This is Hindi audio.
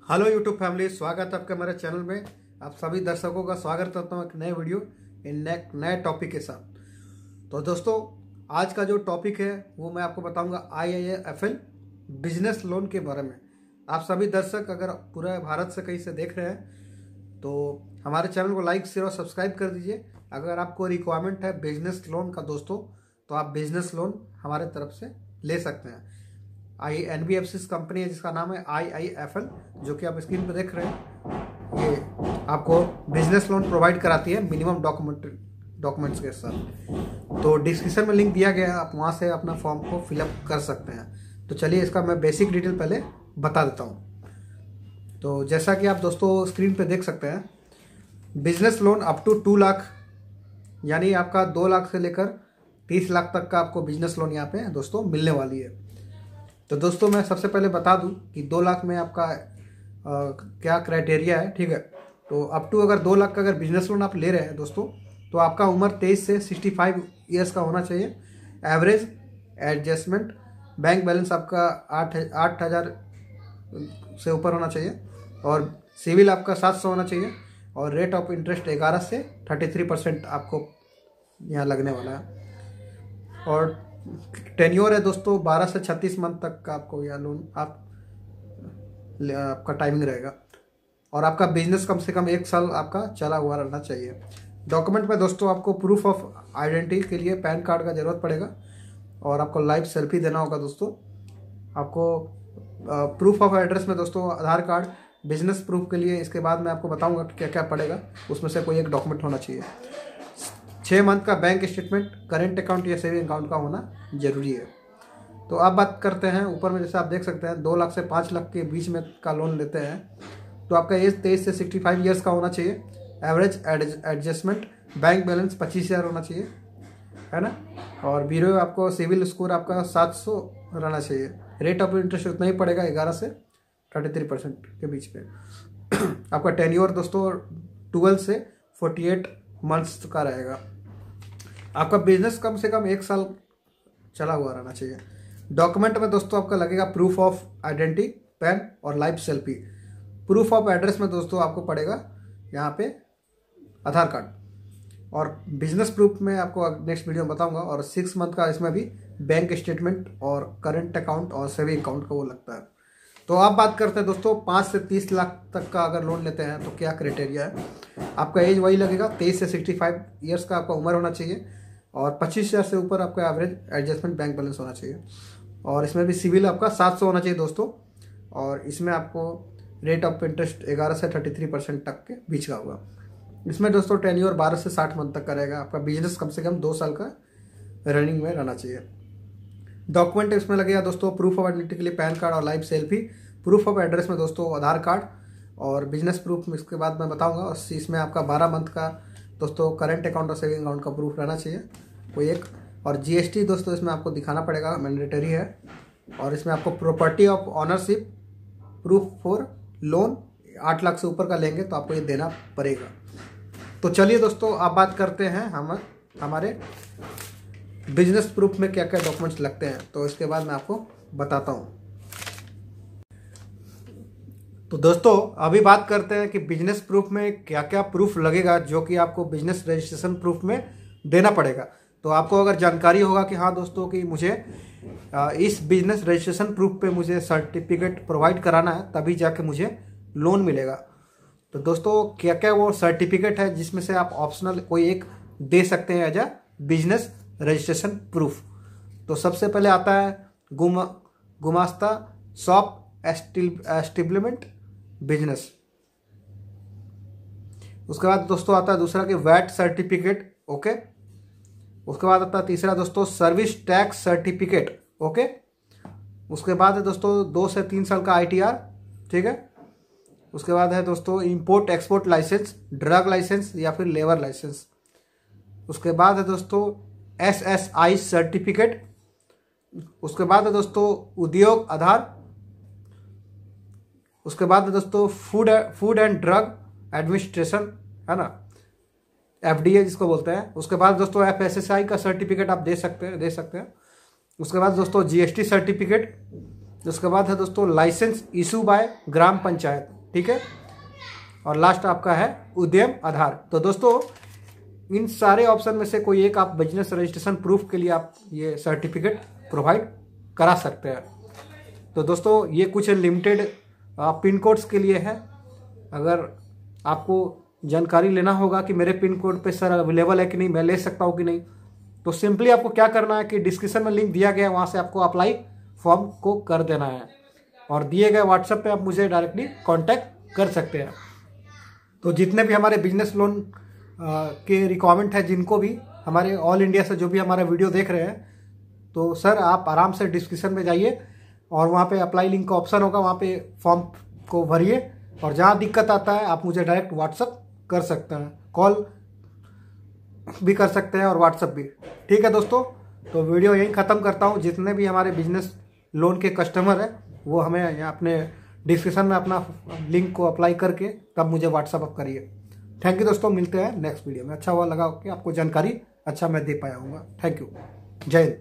हेलो यूट्यूब फैमिली, स्वागत है आपके हमारे चैनल में। आप सभी दर्शकों का स्वागत करता हूं एक नए वीडियो नए टॉपिक के साथ। तो दोस्तों, आज का जो टॉपिक है वो मैं आपको बताऊंगा IIFL बिजनेस लोन के बारे में। आप सभी दर्शक अगर पूरे भारत से कहीं से देख रहे हैं तो हमारे चैनल को लाइक शेयर और सब्सक्राइब कर दीजिए। अगर आपको रिक्वायरमेंट है बिजनेस लोन का दोस्तों, तो आप बिजनेस लोन हमारे तरफ से ले सकते हैं। NBFC कंपनी है जिसका नाम है IIFL, जो कि आप स्क्रीन पर देख रहे हैं। ये आपको बिजनेस लोन प्रोवाइड कराती है मिनिमम डॉक्यूमेंट्स के साथ। तो डिस्क्रिप्शन में लिंक दिया गया है, आप वहां से अपना फॉर्म को फिलअप कर सकते हैं। तो चलिए इसका मैं बेसिक डिटेल पहले बता देता हूँ। तो जैसा कि आप दोस्तों स्क्रीन पे देख सकते हैं, business loan up to 2 lakh, यानी आपका 2 लाख से लेकर 30 लाख तक का आपको बिजनेस लोन यहाँ पे दोस्तों मिलने वाली है। तो दोस्तों मैं सबसे पहले बता दूं कि 2 लाख में आपका क्या क्राइटेरिया है, ठीक है। तो अप टू अगर 2 लाख का अगर बिजनेस लोन आप ले रहे हैं दोस्तों, तो आपका उम्र 23 से 65 ईयर्स का होना चाहिए। एवरेज एडजस्टमेंट बैंक बैलेंस आपका 8,000 से ऊपर होना चाहिए, और सिविल आपका 700 होना चाहिए, और रेट ऑफ इंटरेस्ट 11 से 33% आपको यहाँ लगने वाला है। और टेन्योर है दोस्तों 12 से 36 मंथ तक का आपको यह लोन आपका टाइमिंग रहेगा। और आपका बिजनेस कम से कम 1 साल आपका चला हुआ रहना चाहिए। डॉक्यूमेंट में दोस्तों आपको प्रूफ ऑफ आइडेंटिटी के लिए पैन कार्ड का जरूरत पड़ेगा, और आपको लाइव सेल्फी देना होगा दोस्तों। आपको प्रूफ ऑफ एड्रेस में दोस्तों आधार कार्ड, बिजनेस प्रूफ के लिए इसके बाद मैं आपको बताऊंगा कि क्या क्या पड़ेगा, उसमें से कोई एक डॉक्यूमेंट होना चाहिए। 6 मंथ का बैंक स्टेटमेंट, करेंट अकाउंट या सेविंग अकाउंट का होना जरूरी है। तो अब बात करते हैं ऊपर में, जैसे आप देख सकते हैं 2 लाख से 5 लाख के बीच में का लोन लेते हैं तो आपका एज 23 से 65 ईयर्स का होना चाहिए। एवरेज एडजस्टमेंट बैंक बैलेंस 25,000 होना चाहिए, है ना। और ब्यूरो आपको सिविल स्कोर आपका 700 रहना चाहिए। रेट ऑफ इंटरेस्ट उतना ही पड़ेगा 11 से 33% के बीच में। आपका टेन्योर दोस्तों 12 से 48 मंथ्स का रहेगा। आपका बिजनेस कम से कम 1 साल चला हुआ रहना चाहिए। डॉक्यूमेंट में दोस्तों आपका लगेगा प्रूफ ऑफ आइडेंटिटी, पैन और live selfie. Proof of address में दोस्तों आपको पड़ेगा यहाँ पे आधार कार्ड, और बिजनेस प्रूफ में आपको नेक्स्ट वीडियो में बताऊंगा। और 6 मंथ का इसमें भी बैंक स्टेटमेंट और करंट अकाउंट और सेविंग अकाउंट का वो लगता है। तो आप बात करते हैं दोस्तों 5 से 30 लाख तक का अगर लोन लेते हैं तो क्या क्राइटेरिया है। आपका एज वही लगेगा, 23 से 65 ईयर्स का आपका उम्र होना चाहिए, और 25,000 से ऊपर आपका एवरेज एडजस्टमेंट बैंक बैलेंस होना चाहिए। और इसमें भी सिविल आपका 700 होना चाहिए दोस्तों, और इसमें आपको रेट ऑफ इंटरेस्ट 11 से 33% तक के बीच का होगा। इसमें दोस्तों टेन्योर 12 से 60 मंथ तक का रहेगा। आपका बिजनेस कम से कम 2 साल का रनिंग में रहना चाहिए। डॉक्यूमेंट इसमें लगेगा दोस्तों प्रूफ ऑफ आइडेंटिटी के लिए पैन कार्ड और live selfie. Proof of address में दोस्तों आधार कार्ड, और बिजनेस प्रूफ में इसके बाद मैं बताऊंगा। और इसमें आपका 12 मंथ का दोस्तों करंट अकाउंट और सेविंग अकाउंट का प्रूफ रहना चाहिए कोई एक। और GST दोस्तों इसमें आपको दिखाना पड़ेगा, मैंडेटरी है। और इसमें आपको property of ownership proof for loan 8 lakh से ऊपर का लेंगे तो आपको ये देना पड़ेगा। तो चलिए दोस्तों आप बात करते हैं हमारे बिजनेस प्रूफ में क्या क्या डॉक्यूमेंट्स लगते हैं, तो इसके बाद मैं आपको बताता हूँ। तो दोस्तों अभी बात करते हैं कि बिजनेस प्रूफ में क्या क्या प्रूफ लगेगा, जो कि आपको बिजनेस रजिस्ट्रेशन प्रूफ में देना पड़ेगा। तो आपको अगर जानकारी होगा कि हाँ दोस्तों कि मुझे इस बिजनेस रजिस्ट्रेशन प्रूफ पे मुझे सर्टिफिकेट प्रोवाइड कराना है, तभी जाके मुझे लोन मिलेगा। तो दोस्तों क्या क्या वो सर्टिफिकेट है जिसमें से आप ऑप्शनल कोई एक दे सकते हैं as a business registration proof. तो सबसे पहले आता है गुमास्ता शॉप एस्टेब्लिशमेंट बिजनेस। उसके बाद दोस्तों आता है दूसरा कि वैट सर्टिफिकेट, ओके। उसके बाद आता है तीसरा दोस्तों सर्विस टैक्स सर्टिफिकेट, ओके। उसके बाद है दोस्तों 2 से 3 साल का ITR, ठीक है। उसके बाद है दोस्तों import export license, drug license या फिर लेबर लाइसेंस। उसके बाद है दोस्तों SSI सर्टिफिकेट। उसके बाद है दोस्तों उद्योग आधार। उसके बाद है दोस्तों फूड एंड ड्रग एडमिनिस्ट्रेशन, है ना, FDA जिसको बोलते हैं। उसके बाद दोस्तों FSSAI का सर्टिफिकेट आप दे सकते हैं। उसके बाद दोस्तों GST सर्टिफिकेट। उसके बाद है दोस्तों लाइसेंस इशू बाय ग्राम पंचायत, ठीक है। और लास्ट आपका है उद्यम आधार। तो दोस्तों इन सारे ऑप्शन में से कोई एक आप बिजनेस रजिस्ट्रेशन प्रूफ के लिए आप ये सर्टिफिकेट प्रोवाइड करा सकते हैं। तो दोस्तों ये कुछ लिमिटेड पिन कोड्स के लिए है। अगर आपको जानकारी लेना होगा कि मेरे पिन कोड पे सर अवेलेबल है कि नहीं, मैं ले सकता हूँ कि नहीं, तो सिंपली आपको क्या करना है कि डिस्क्रिप्शन में लिंक दिया गया है, वहाँ से आपको अप्लाई फॉर्म को कर देना है और दिए गए व्हाट्सएप पे आप मुझे डायरेक्टली कांटेक्ट कर सकते हैं। तो जितने भी हमारे बिजनेस लोन के रिक्वायरमेंट है, जिनको भी हमारे ऑल इंडिया से जो भी हमारा वीडियो देख रहे हैं, तो सर आप आराम से डिस्क्रिप्शन में जाइए और वहाँ पे अप्लाई लिंक का ऑप्शन होगा, वहाँ पे फॉर्म को भरिए और जहाँ दिक्कत आता है आप मुझे डायरेक्ट व्हाट्सअप कर सकते हैं, कॉल भी कर सकते हैं और व्हाट्सअप भी। ठीक है दोस्तों, तो वीडियो यहीं ख़त्म करता हूँ। जितने भी हमारे बिजनेस लोन के कस्टमर हैं वो हमें यहाँ अपने डिस्क्रिप्शन में अपना लिंक को अप्लाई करके तब मुझे व्हाट्सअप अप करिए। थैंक यू दोस्तों, मिलते हैं नेक्स्ट वीडियो में। अच्छा हुआ लगा कि आपको जानकारी अच्छा मैं दे पाया हूँगा। थैंक यू, जय हिंद।